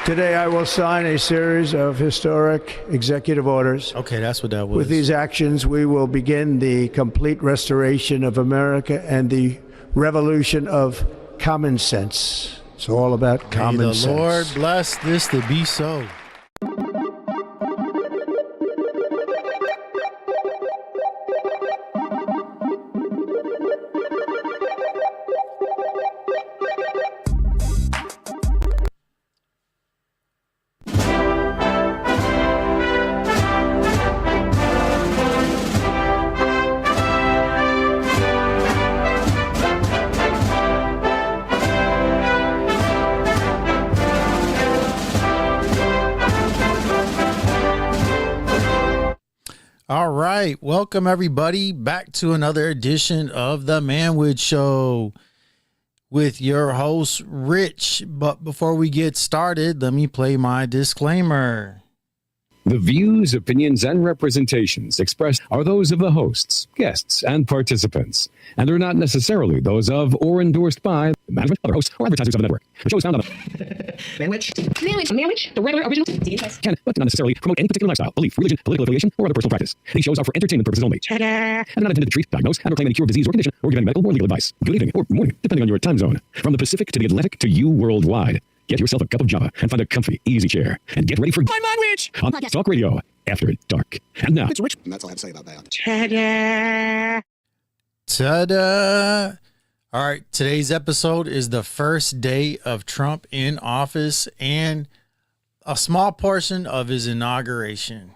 Today I will sign a series of historic executive orders. Okay, that's what that was. With these actions, we will begin the complete restoration of America and the revolution of common sense. It's all about common sense. May the Lord bless this to be so. All right, welcome everybody back to another edition of the Manwich Show with your host Rich. But before we get started, let me play my disclaimer. The views, opinions, and representations expressed are those of the hosts, guests, and participants, and are not necessarily those of or endorsed by the management, other hosts, or advertisers of the network. The show is found on the Manwich, the regular original can, but not necessarily promote any particular lifestyle, belief, religion, political affiliation, or other personal practice. These shows are for entertainment purposes only, and are not intended to treat, diagnose, and or claim any cure of disease or condition, or give any medical or legal advice. Good evening, or morning, depending on your time zone. From the Pacific to the Atlantic to you worldwide. Get yourself a cup of Java and find a comfy, easy chair. And get ready for my Manwich on Talk Radio After Dark. And now, it's Rich. And that's all I have to say about that. Ta-da! Ta-da! All right, today's episode is the first day of Trump in office and a small portion of his inauguration.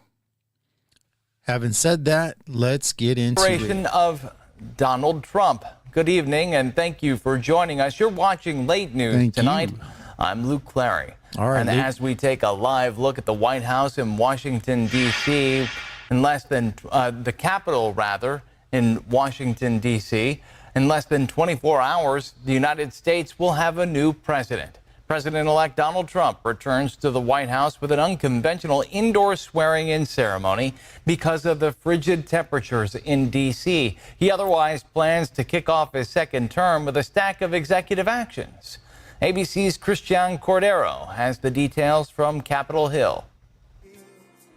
Having said that, let's get into it. Of Donald Trump. Good evening, and thank you for joining us. You're watching Late News tonight. I'm Luke Clary. All right, and Luke, as we take a live look at the White House in Washington, D.C., in less than the Capitol, rather, in Washington, D.C., in less than 24 hours, the United States will have a new president. President-elect Donald Trump returns to the White House with an unconventional indoor swearing-in ceremony because of the frigid temperatures in D.C. He otherwise plans to kick off his second term with a stack of executive actions. ABC's Christian Cordero has the details from Capitol Hill.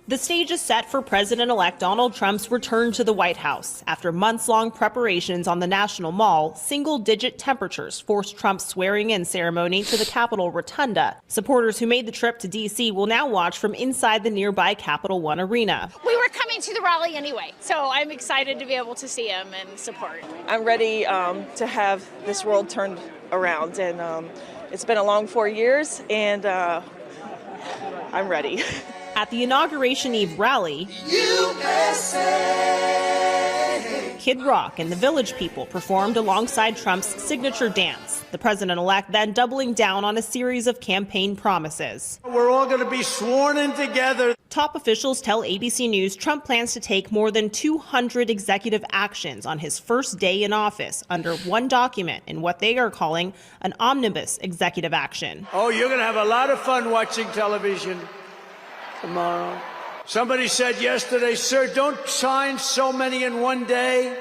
The stage is set for President-elect Donald Trump's return to the White House. After months-long preparations on the National Mall, single-digit temperatures forced Trump's swearing-in ceremony to the Capitol Rotunda. Supporters who made the trip to D.C. will now watch from inside the nearby Capital One Arena. We were coming to the rally anyway, so I'm excited to be able to see him and support. I'm ready to have this world turned around, and it's been a long 4 years, and I'm ready. At the Inauguration Eve rally, Kid Rock and the Village People performed alongside Trump's signature dance. The president-elect then doubling down on a series of campaign promises. We're all going to be sworn in together. Top officials tell ABC News Trump plans to take more than 200 executive actions on his first day in office under one document in what they are calling an omnibus executive action. Oh, you're going to have a lot of fun watching television tomorrow. Somebody said yesterday, sir, don't sign so many in one day.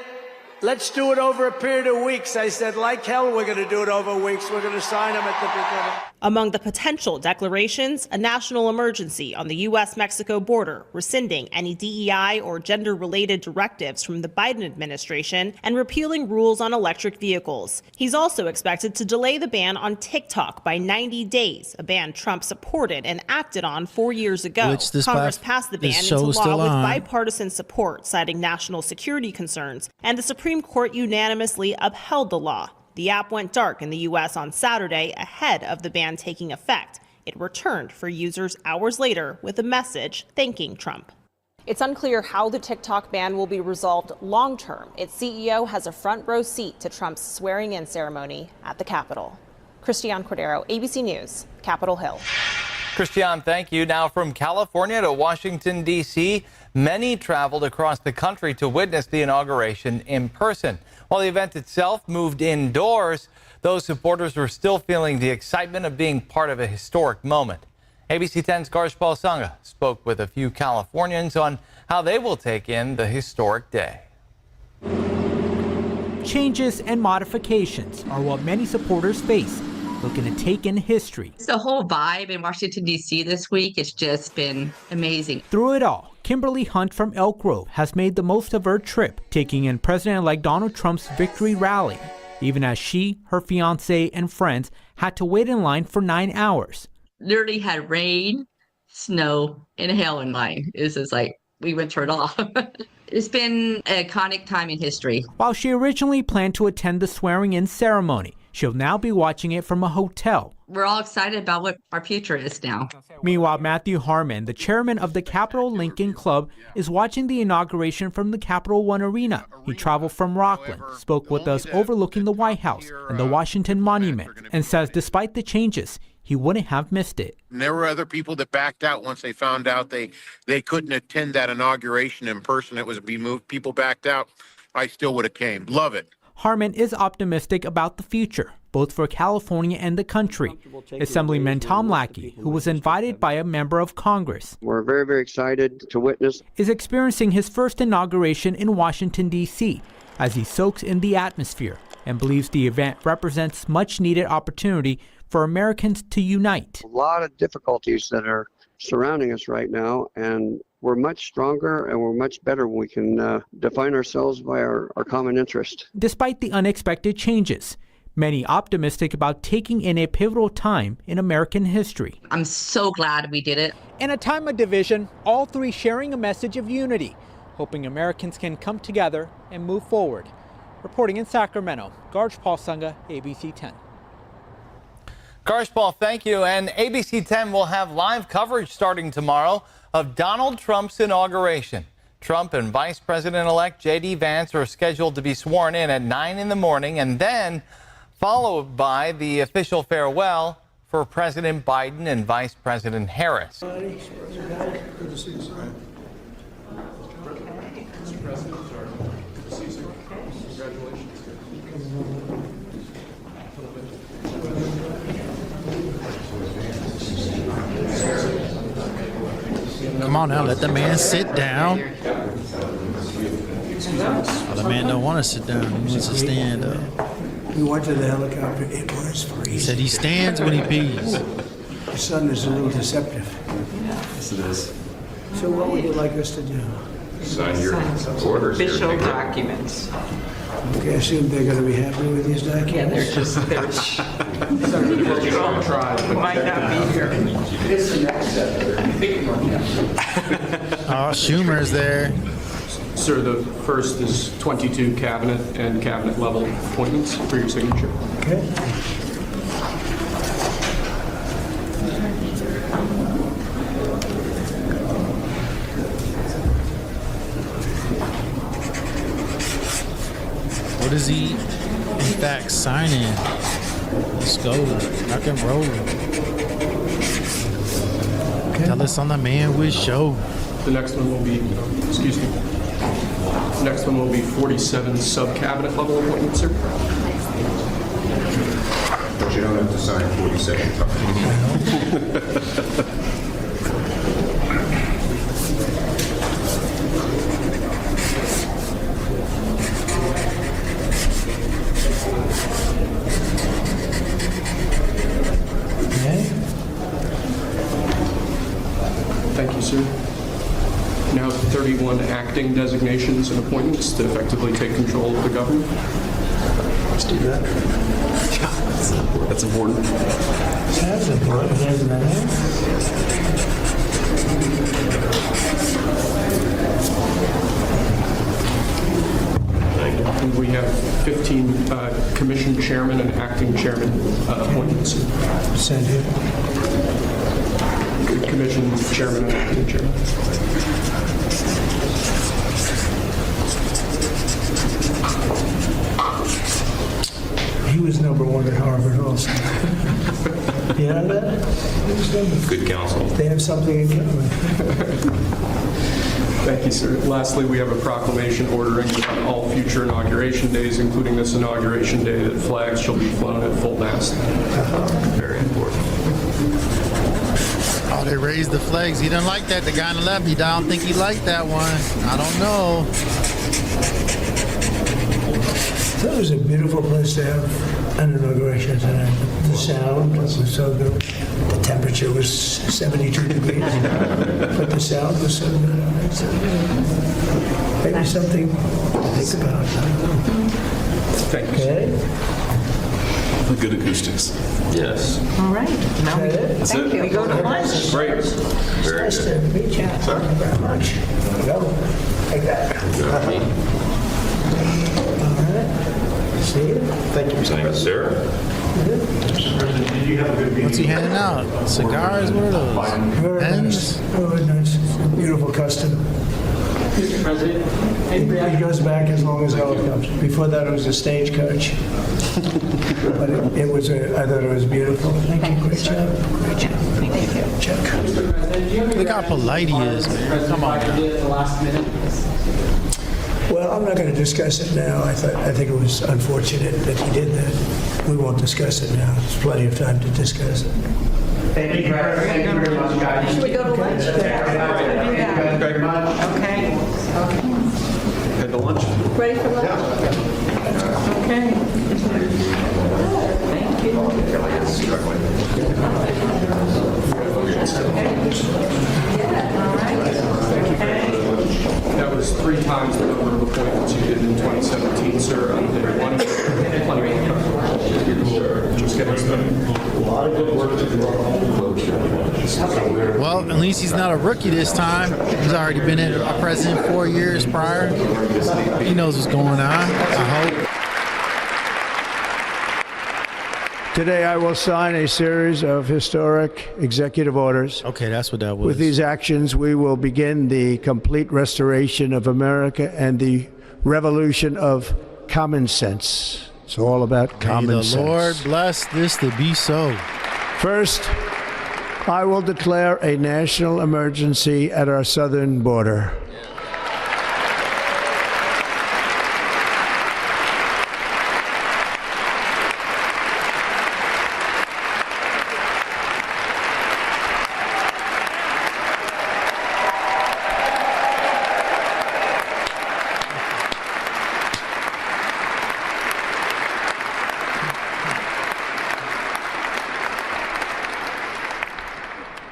Let's do it over a period of weeks. I said, like hell, we're going to do it over weeks. We're going to sign them at the beginning. Among the potential declarations, a national emergency on the U.S.-Mexico border, rescinding any DEI or gender-related directives from the Biden administration, and repealing rules on electric vehicles. He's also expected to delay the ban on TikTok by 90 days, a ban Trump supported and acted on 4 years ago. Congress passed the ban into law with bipartisan support, citing national security concerns, and the Supreme Court unanimously upheld the law. The app went dark in the U.S. on Saturday ahead of the ban taking effect. It returned for users hours later with a message thanking Trump. It's unclear how the TikTok ban will be resolved long term. Its CEO has a front row seat to Trump's swearing-in ceremony at the Capitol. Christian Cordero, ABC News, Capitol Hill. Christian, thank you. Now from California to Washington, D.C., many traveled across the country to witness the inauguration in person. While the event itself moved indoors, those supporters were still feeling the excitement of being part of a historic moment. ABC 10's Garshpal Sangha spoke with a few Californians on how they will take in the historic day. Changes and modifications are what many supporters face looking to take in history. The whole vibe in Washington, D.C. this week has just been amazing. Through it all, Kimberly Hunt from Elk Grove has made the most of her trip, taking in President-elect Donald Trump's victory rally, even as she, her fiancé, and friends had to wait in line for 9 hours. Literally had rain, snow, and hail in line. It's just like we went through it all. It's been an iconic time in history. While she originally planned to attend the swearing-in ceremony, she'll now be watching it from a hotel. We're all excited about what our future is now. Meanwhile, Matthew Harmon, the chairman of the Capitol Lincoln Club, is watching the inauguration from the Capital One Arena. He traveled from Rockland, spoke with us overlooking the White House and the Washington Monument, and says despite the changes, he wouldn't have missed it. And there were other people that backed out once they found out they couldn't attend that inauguration in person. It was be moved. People backed out. I still would have came. Love it. Harmon is optimistic about the future, both for California and the country. Assemblyman Tom Lackey, who was invited by a member of Congress, we're very, very excited to witness, is experiencing his first inauguration in Washington, D.C., as he soaks in the atmosphere and believes the event represents much-needed opportunity for Americans to unite. A lot of difficulties that are surrounding us right now, and we're much stronger and we're much better when we can define ourselves by our common interest. Despite the unexpected changes, many optimistic about taking in a pivotal time in American history. I'm so glad we did it. In a time of division, all three sharing a message of unity, hoping Americans can come together and move forward. Reporting in Sacramento, Garj Paulsunga, ABC 10. Karshpal, thank you. And ABC 10 will have live coverage starting tomorrow of Donald Trump's inauguration. Trump and Vice President-elect J.D. Vance are scheduled to be sworn in at 9 in the morning and then followed by the official farewell for President Biden and Vice President Harris. Come on now, let the man sit down. Oh, the man don't want to sit down. He wants to stand up. We went to the helicopter. It was freezing. He said he stands when he pees. The sun is a little deceptive. Yes, it is. So what would you like us to do? Sign your orders. Official documents. Okay, I assume they're going to be happy with these documents? Yeah, they're might not be here. Oh, Schumer's there. Sir, the first is 22 cabinet and cabinet level appointments for your signature. Okay. What is he, in fact, signing? Let's go. Rock and roll. Okay. Tell us on the Manwich Show. The next one will be, excuse me. The next one will be 47 sub-cabinet level appointments, sir. But you don't have to sign 47 times. Thank you, sir. Now 31 acting designations and appointments to effectively take control of the government. Let's do that. That's important. That's important, isn't it? And we have 15 commission chairman and acting chairman appointments. Send him. Commission chairman and acting chairman. He was number one at Harvard also. You know that? Good counsel. They have something in common. Thank you, sir. Lastly, we have a proclamation ordering that on all future inauguration days, including this inauguration day, that flags shall be flown at full mast. Very important. Oh, they raised the flags. He didn't like that. The guy on the left, I don't think he liked that one. I don't know. That was a beautiful place to have an inauguration tonight. The sound was so good. The temperature was 72 degrees, but the sound was so good. So maybe something to think about. Thank you. Okay. Good acoustics. Yes. All right. Now That's it. we go to lunch. Great. Very Nice good. to meet you. Thank you very much. Here you go. Take that. All right. See you. Thank you. Yes, sir. What's he handing out? Cigars? What are those? Very nice. Pens? Very nice. Beautiful custom. It goes back as long as helicopters. Before that, it was a stagecoach. But it was, I thought it was beautiful. Thank you. Great job. Great job. Thank you. Check. Look how polite he is, man. Come on. Well, I'm not going to discuss it now. I think it was unfortunate that he did that. We won't discuss it now. There's plenty of time to discuss it. Thank you very much, guys. Should we go to lunch? Thank you very much. Okay. Okay. Head to lunch. Ready for lunch? Okay. Thank you. All right. Okay. That was 3 times the number of appointments you did in 2017, sir. Plenty of just getting started. A lot of good work to do. Well, at least he's not a rookie this time. He's already been in a president 4 years prior. He knows what's going on, I hope. Today I will sign a series of historic executive orders. Okay, that's what that was. With these actions, we will begin the complete restoration of America and the revolution of common sense. It's all about common sense. May the Lord bless this to be so. First, I will declare a national emergency at our southern border.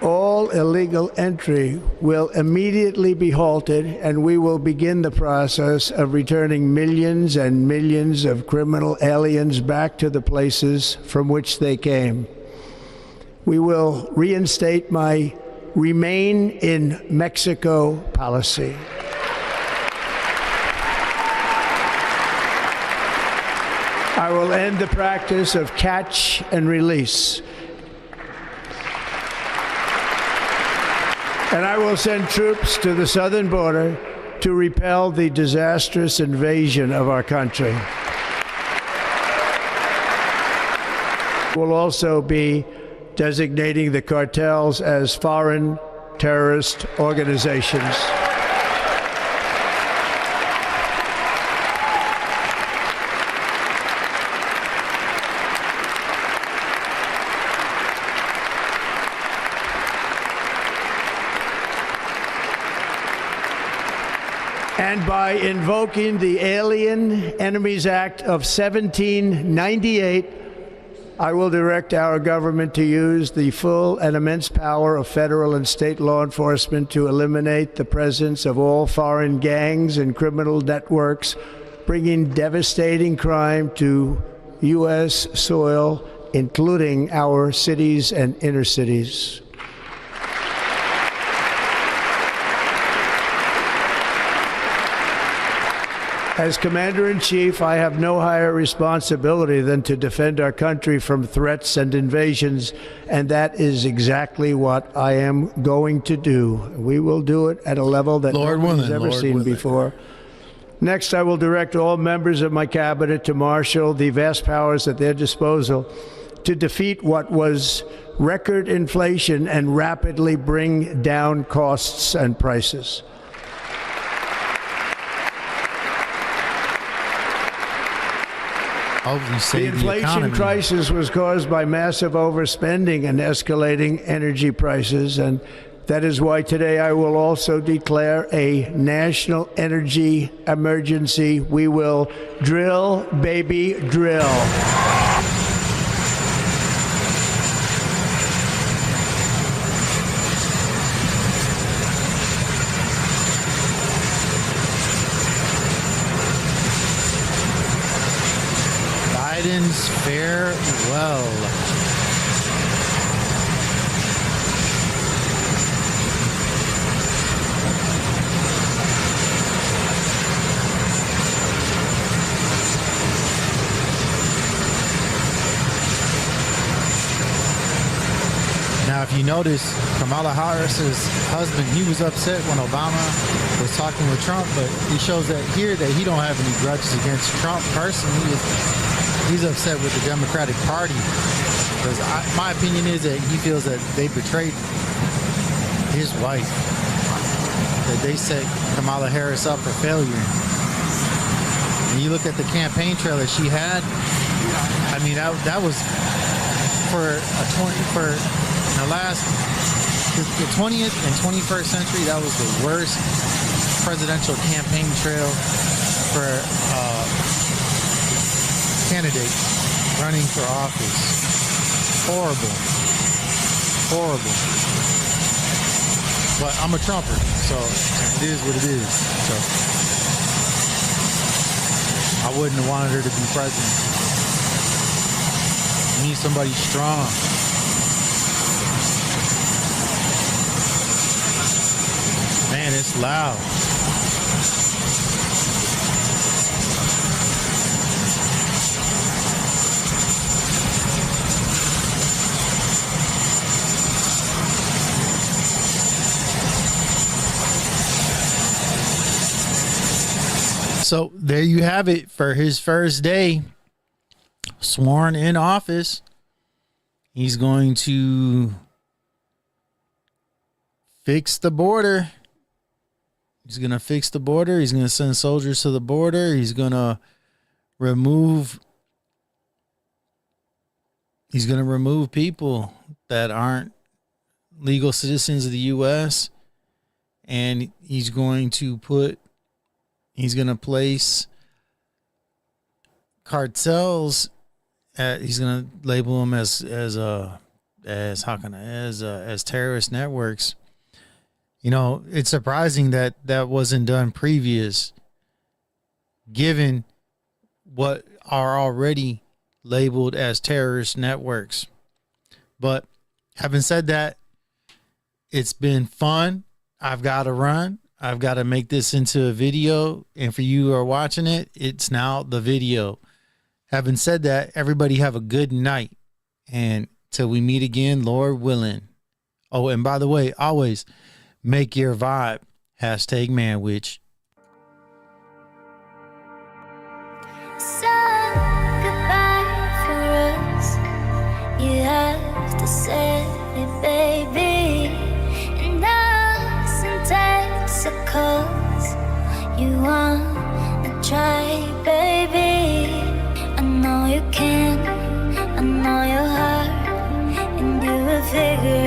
All illegal entry will immediately be halted, and we will begin the process of returning millions and millions of criminal aliens back to the places from which they came. We will reinstate my Remain in Mexico policy. I will end the practice of catch and release. And I will send troops to the southern border to repel the disastrous invasion of our country. We'll also be designating the cartels as foreign terrorist organizations. And by invoking the Alien Enemies Act of 1798, I will direct our government to use the full and immense power of federal and state law enforcement to eliminate the presence of all foreign gangs and criminal networks, bringing devastating crime to U.S. soil, including our cities and inner cities. As Commander-in-Chief, I have no higher responsibility than to defend our country from threats and invasions, and that is exactly what I am going to do. We will do it at a level that no one has ever seen before. Next, I will direct all members of my cabinet to marshal the vast powers at their disposal to defeat what was record inflation and rapidly bring down costs and prices. The inflation crisis was caused by massive overspending and escalating energy prices, and that is why today I will also declare a national energy emergency. We will drill, baby, drill. means farewell. Now, if you notice, Kamala Harris's husband, he was upset when Obama was talking with Trump, but it shows that here that he don't have any grudges against Trump personally. He's upset with the Democratic Party because my opinion is that he feels that they betrayed his wife, that they set Kamala Harris up for failure. When you look at the campaign trail that she had, I mean, that was for the 20th and 21st century, that was the worst presidential campaign trail for candidate running for office. Horrible. But I'm a Trumper, so it is what it is. So I wouldn't have wanted her to be president. You need somebody strong. Man, it's loud. So there you have it for his first day sworn in office. He's going to fix the border. He's going to fix the border. He's going to send soldiers to the border. He's going to remove people that aren't legal citizens of the U.S. And he's going to place cartels he's going to label them as terrorist networks. You know, it's surprising that that wasn't done previous, given what are already labeled as terrorist networks. But having said that, it's been fun. I've got to run. I've got to make this into a video. And for you who are watching it, it's now the video. Having said that, everybody have a good night. And till we meet again, Lord willing. Oh, and by the way, always make your vibe. #Manwich. So goodbye for us. You have to say it, baby. And us in Texas, you wanna try, baby. I know you can, I know your heart, and you will figure